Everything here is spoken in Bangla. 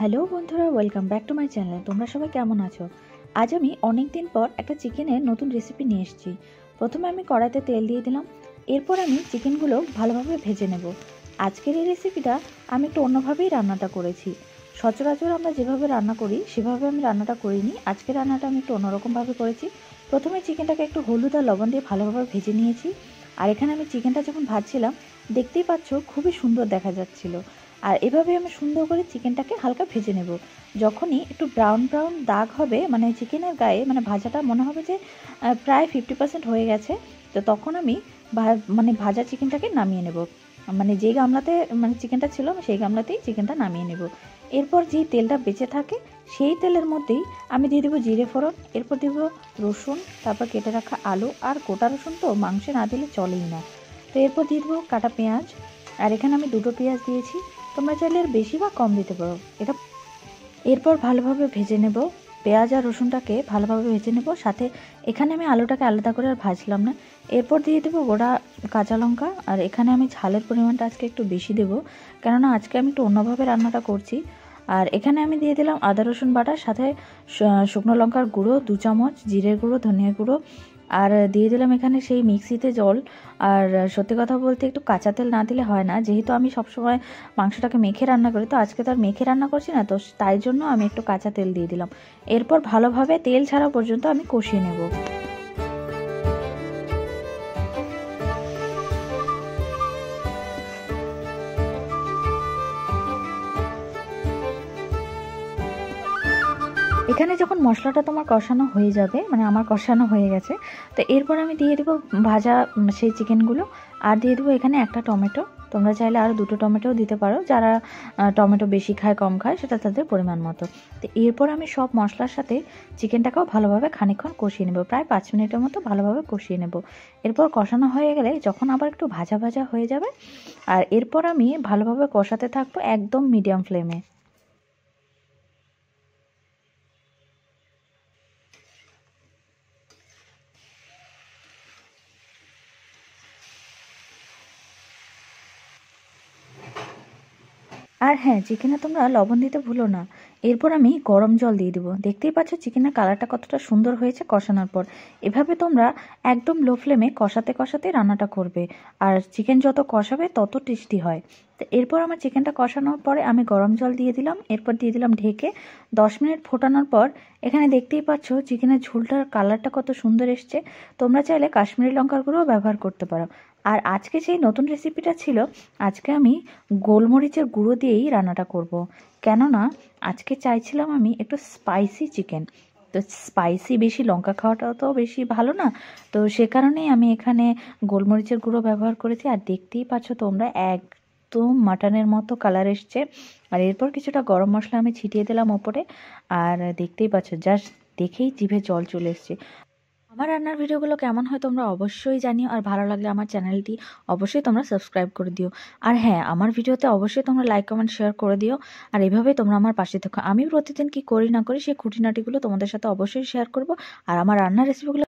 হ্যালো বন্ধুরা, welcome back to my channel. তোমরা সবাই কেমন আছো? আজ আমি অনেক দিন পর একটা চিকেনের নতুন রেসিপি নিয়ে এসেছি। প্রথমে আমি কড়াইতে তেল দিয়ে দিলাম, এরপর আমি চিকেনগুলো ভালোভাবে ভেজে নেব। আজকের এই রেসিপিটা আমি একটু অন্যভাবেই রান্নাটা করেছি। সচরাচর আমরা যেভাবে রান্না করি সেভাবে আমি রান্নাটা করিনি। আজকের রান্নাটা আমি একটু অন্যরকমভাবে করেছি। প্রথমে চিকেনটাকে একটু হলুদ আর লবণ দিয়ে ভালোভাবে ভেজে নিয়েছি। আর এখানে আমি চিকেনটা যখন ভাজছিলাম, দেখতেই পাচ্ছ খুবই সুন্দর দেখা যাচ্ছিল। আর এভাবে আমি সুন্দর করে চিকেনটাকে হালকা ভেজে নেব। যখনই একটু ব্রাউন ব্রাউন দাগ হবে, মানে চিকেনের গায়ে, মানে ভাজাটা মনে হবে যে প্রায় 50% হয়ে গেছে, তো তখন আমি ভাজা চিকেনটাকে নামিয়ে নেব। মানে যেই গামলাতে মানে চিকেনটা ছিল, সেই গামলাতেই চিকেনটা নামিয়ে নেব। এরপর যেই তেলটা বেঁচে থাকে সেই তেলের মধ্যেই আমি দিয়ে দেবো জিরে ফোড়ন, এরপর দেব রসুন, তারপর কেটে রাখা আলু। আর গোটা রসুন তো মাংসে না দিলে চলেই না। তো এরপর দিয়ে দেবো কাটা পেঁয়াজ। আর এখানে আমি 2টো পেঁয়াজ দিয়েছি, তোমরা চাইলে এর বেশি বা কম দিতে পারো। এরপর ভালোভাবে ভেজে নেব। পেঁয়াজ আর রসুনটাকে ভালোভাবে ভেজে নেব। সাথে এখানে আমি আলুটাকে আলাদা করে আর ভাজলাম না। এরপর দিয়ে দেবো গোটা কাঁচা লঙ্কা। আর এখানে আমি ঝালের পরিমাণটা আজকে একটু বেশি দেবো, কেননা আজকে আমি একটু অন্যভাবে রান্নাটা করছি। আর এখানে আমি দিয়ে দিলাম আদা রসুন বাটা, সাথে শুকনো লঙ্কার গুঁড়ো 2 চামচ, জিরের গুঁড়ো, ধনিয়ার গুঁড়ো, আর দিয়ে দিলাম এখানে সেই মিক্সিতে জল। আর সত্যি কথা বলতে একটু কাঁচা তেল না দিলে হয় না, যেহেতু আমি সবসময় মাংসটাকে মেখে রান্না করি, তো আজকে তো আর মেখে রান্না করছি না, তো তাই জন্য আমি একটু কাঁচা তেল দিয়ে দিলাম। এরপর ভালোভাবে তেল ছাড়া পর্যন্ত আমি কষিয়ে নেব। এখানে যখন মশলাটা তোমার কষানো হয়ে যাবে, মানে আমার কষানো হয়ে গেছে, তো এরপর আমি দিয়ে দেবো ভাজা সেই চিকেনগুলো। আর দিয়ে দেবো এখানে একটা টমেটো। তোমরা চাইলে আরও 2টো টমেটোও দিতে পারো, যারা টমেটো বেশি খায় কম খায় সেটা তাদের পরিমাণ মতো। তো এরপর আমি সব মশলার সাথে চিকেনটাকেও ভালোভাবে খানিকক্ষণ কষিয়ে নেব, প্রায় 5 মিনিটের মতো ভালোভাবে কষিয়ে নেব। এরপর কষানো হয়ে গেলে যখন আবার একটু ভাজা ভাজা হয়ে যাবে, আর এরপর আমি ভালোভাবে কষাতে থাকবো একদম মিডিয়াম ফ্লেমে। আর হ্যাঁ, চিকেনে তোমরা লবণ দিতে ভুলো না। এরপর আমি গরম জল দিয়ে দেবো। দেখতেই পাচ্ছ চিকেনের কালারটা কতটা সুন্দর হয়েছে কষানোর পর। এভাবে তোমরা একদম লো ফ্লেমে কষাতে কষাতে রান্নাটা করবে, আর চিকেন যত কষাবে তত টেস্টি হয়। তো এরপর আমার চিকেনটা কষানোর পরে আমি গরম জল দিয়ে দিলাম, এরপর দিয়ে দিলাম ঢেকে 10 মিনিট ফোটানোর পর। এখানে দেখতেই পাচ্ছ চিকেনের ঝোলটার কালারটা কত সুন্দর এসছে। তোমরা চাইলে কাশ্মীরি লঙ্কার গুঁড়োও ব্যবহার করতে পারো। আর আজকে যেই নতুন রেসিপিটা ছিল, আজকে আমি গোলমরিচের গুঁড়ো দিয়েই রান্নাটা করব, কেননা আজকে চাইছিলাম আমি একটু স্পাইসি চিকেন। তো স্পাইসি বেশি লঙ্কা খাওয়াটাও তো বেশি ভালো না, তো সে কারণেই আমি এখানে গোলমরিচের গুঁড়ো ব্যবহার করেছি। আর দেখতেই পাচ্ছ তোমরা একদম মাটনের মতো কালার এসছে। আর এরপর কিছুটা গরম মশলা আমি ছিটিয়ে দিলাম ওপরে। আর দেখতেই পাচ্ছ, জাস্ট দেখেই জিভে জল চলে এসছে। আমার রান্নার ভিডিওগুলো কেমন হয় তোমরা অবশ্যই জানিও, আর ভালো লাগলে আমার চ্যানেলটি অবশ্যই তোমরা সাবস্ক্রাইব করে দিও। আর হ্যাঁ, আমার ভিডিওতে অবশ্যই তোমরা লাইক কমেন্ট শেয়ার করে দিও। আর এভাবেই তোমরা আমার পাশে থেকো। আমি প্রতিদিন কি করি না করি সেই খুঁটিনাটিগুলো তোমাদের সাথে অবশ্যই শেয়ার করব। আর আমার রান্নার রেসিপিগুলো